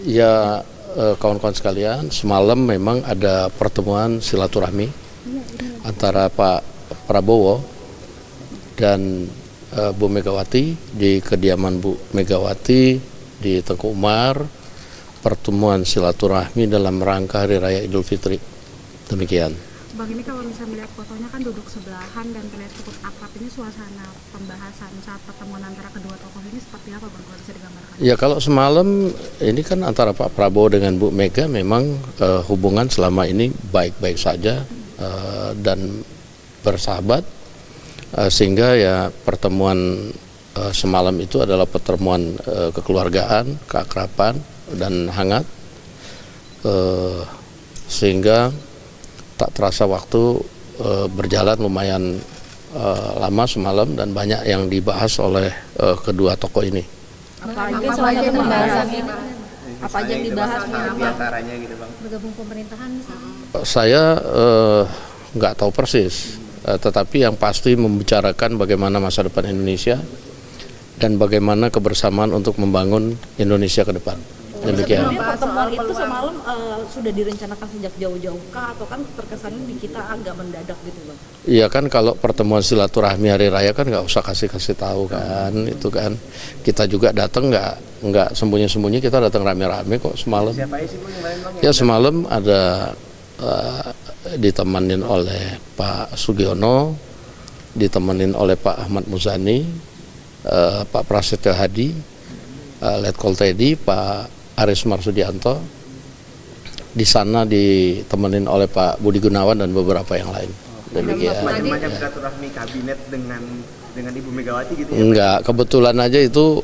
Ya kawan-kawan sekalian, semalam memang ada pertemuan silaturahmi antara Pak Prabowo dan Bu Megawati di kediaman Bu Megawati di Tengku Umar. Pertemuan silaturahmi dalam rangka Hari Raya Idul Fitri. Demikian. Bang, ini kalau misalnya melihat fotonya kan duduk sebelahan dan terlihat cukup akrab, ini suasana pembahasan saat pertemuan antara kedua tokoh ini seperti apa, Bang, kalau bisa digambarkan? Ya, kalau semalam ini kan antara Pak Prabowo dengan Bu Mega memang hubungan selama ini baik-baik saja dan bersahabat, sehingga ya pertemuan semalam itu adalah pertemuan kekeluargaan, keakraban dan hangat, sehingga tak terasa waktu berjalan lumayan lama semalam dan banyak yang dibahas oleh kedua tokoh ini. Apa aja soalnya pembahasan ini? Apa aja yang dibahas diantaranya gitu, Bang? Bergabung pemerintahan misalnya? Saya nggak tahu persis, tetapi yang pasti membicarakan bagaimana masa depan Indonesia dan bagaimana kebersamaan untuk membangun Indonesia ke depan. Demikian. Sebenarnya pertemuan itu semalam sudah direncanakan sejak jauh-jauh kah, atau kan terkesannya di kita agak mendadak gitu, Bang? Iya kan, kalau pertemuan silaturahmi hari raya kan nggak usah kasih tahu kan, itu kan kita juga datang nggak sembunyi-sembunyi, kita datang rame-rame kok semalam. Siapa sih, Bang, kemarin, Bang? Ya semalam ada ditemenin oleh Pak Sugiono, ditemenin oleh Pak Ahmad Muzani, Pak Prasetyo Hadi, Letkol Teddy, Pak Aris Marsudianto. Di sana ditemenin oleh Pak Budi Gunawan dan beberapa yang lain. Demikian. Macam-macam silaturahmi kabinet dengan Ibu Megawati gitu ya? Enggak, kebetulan aja itu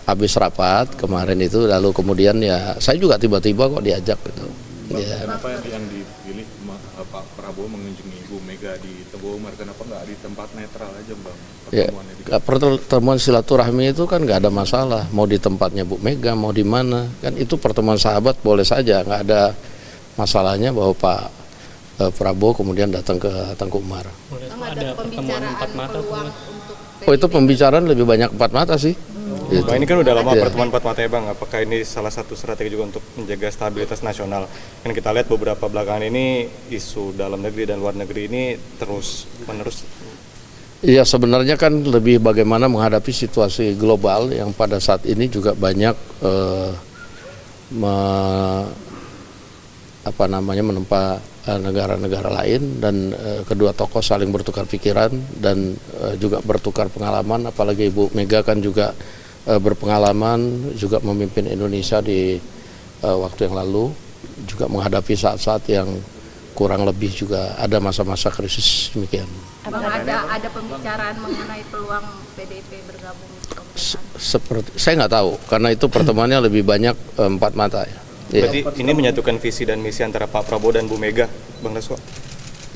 habis rapat kemarin itu, lalu kemudian ya saya juga tiba-tiba kok diajak gitu. Ya. Kenapa yang dipilih Pak Prabowo mengunjungi Ibu Mega di Tengku Umar? Kenapa nggak di tempat netral aja, Bang? Ya, pertemuan silaturahmi itu kan nggak ada masalah, mau di tempatnya Bu Mega, mau di mana, kan itu pertemuan sahabat boleh saja, nggak ada masalahnya bahwa Pak Prabowo kemudian datang ke Tengku Umar. Ada pertemuan empat mata Oh, itu pembicaraan lebih banyak empat mata sih. Gitu. Bang, ini kan udah lama Ya. pertemuan empat mata ya, Bang. Apakah ini salah satu strategi juga untuk menjaga stabilitas nasional? Kan kita lihat beberapa belakangan ini isu dalam negeri dan luar negeri ini terus menerus. Iya, sebenarnya kan lebih bagaimana menghadapi situasi global yang pada saat ini juga banyak menempa negara-negara lain, dan kedua tokoh saling bertukar pikiran dan juga bertukar pengalaman. Apalagi Ibu Mega kan juga berpengalaman juga memimpin Indonesia di waktu yang lalu, juga menghadapi saat-saat yang kurang lebih juga ada masa-masa krisis. Demikian. Bang, ada pembicaraan mengenai peluang PDIP bergabung ke pemerintahan? Seperti saya nggak tahu, karena itu pertemuannya lebih banyak empat mata ya. Berarti ini menyatukan visi dan misi antara Pak Prabowo dan Bu Mega, Bang Dasko?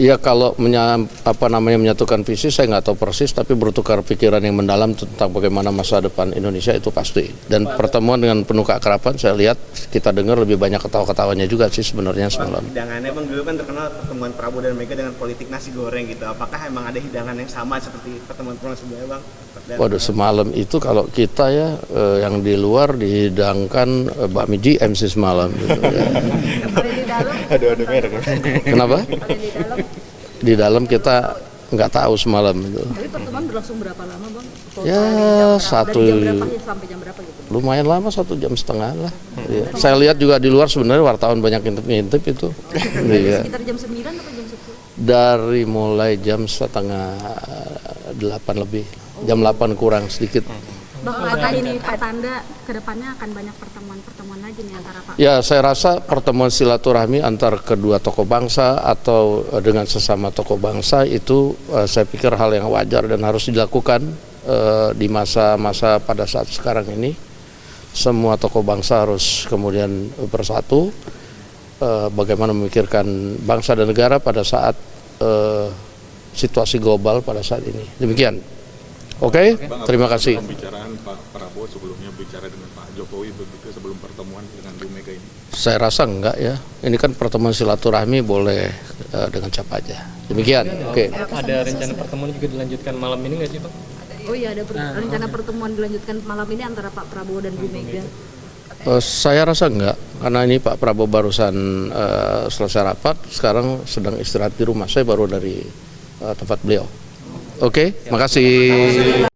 Iya, kalau menyatukan visi saya nggak tahu persis, tapi bertukar pikiran yang mendalam tentang bagaimana masa depan Indonesia itu pasti. Dan pertemuan dengan penuh keakraban, saya lihat kita dengar lebih banyak ketawa-ketawanya juga sih sebenarnya semalam. Hidangannya, Bang, dulu kan terkenal pertemuan Prabowo dan Mega dengan politik nasi goreng gitu. Apakah emang ada hidangan yang sama seperti pertemuan-pertemuan sebelumnya, Bang? Waduh, semalam itu kalau kita ya yang di luar dihidangkan bakmi MC semalam gitu, ya. Ada merek. Kenapa? Di dalam kita nggak tahu semalam itu. Tapi pertemuan berlangsung berapa lama, Bang? Ya, Dari jam berapa sampai jam berapa gitu? Lumayan lama, 1,5 jam lah. Ya. Saya lihat juga di luar sebenarnya wartawan banyak ngintip itu. Iya. Sekitar jam 9 atau jam 10? Dari mulai jam 7:30 lebih, jam 8 kurang sedikit. Bang, apakah ini pertanda ke depannya akan banyak pertemuan lagi nih antara Pak? Ya, saya rasa pertemuan silaturahmi antar kedua tokoh bangsa atau dengan sesama tokoh bangsa itu saya pikir hal yang wajar dan harus dilakukan di masa-masa pada saat sekarang ini. Semua tokoh bangsa harus kemudian bersatu, bagaimana memikirkan bangsa dan negara pada saat situasi global pada saat ini. Demikian. Oke, terima kasih. Pembicaraan Pak Prabowo sebelumnya bicara dengan Pak Jokowi begitu sebelum pertemuan dengan Bu Mega ini? Saya rasa enggak ya. Ini kan pertemuan silaturahmi, boleh dengan siapa aja. Demikian. Oke. Ada rencana pertemuan juga dilanjutkan malam ini nggak sih, Pak? Oh iya, ada rencana pertemuan dilanjutkan malam ini antara Pak Prabowo dan Bu Mega. Saya rasa enggak, karena ini Pak Prabowo barusan selesai rapat, sekarang sedang istirahat di rumah. Saya baru dari tempat beliau. Oke, makasih.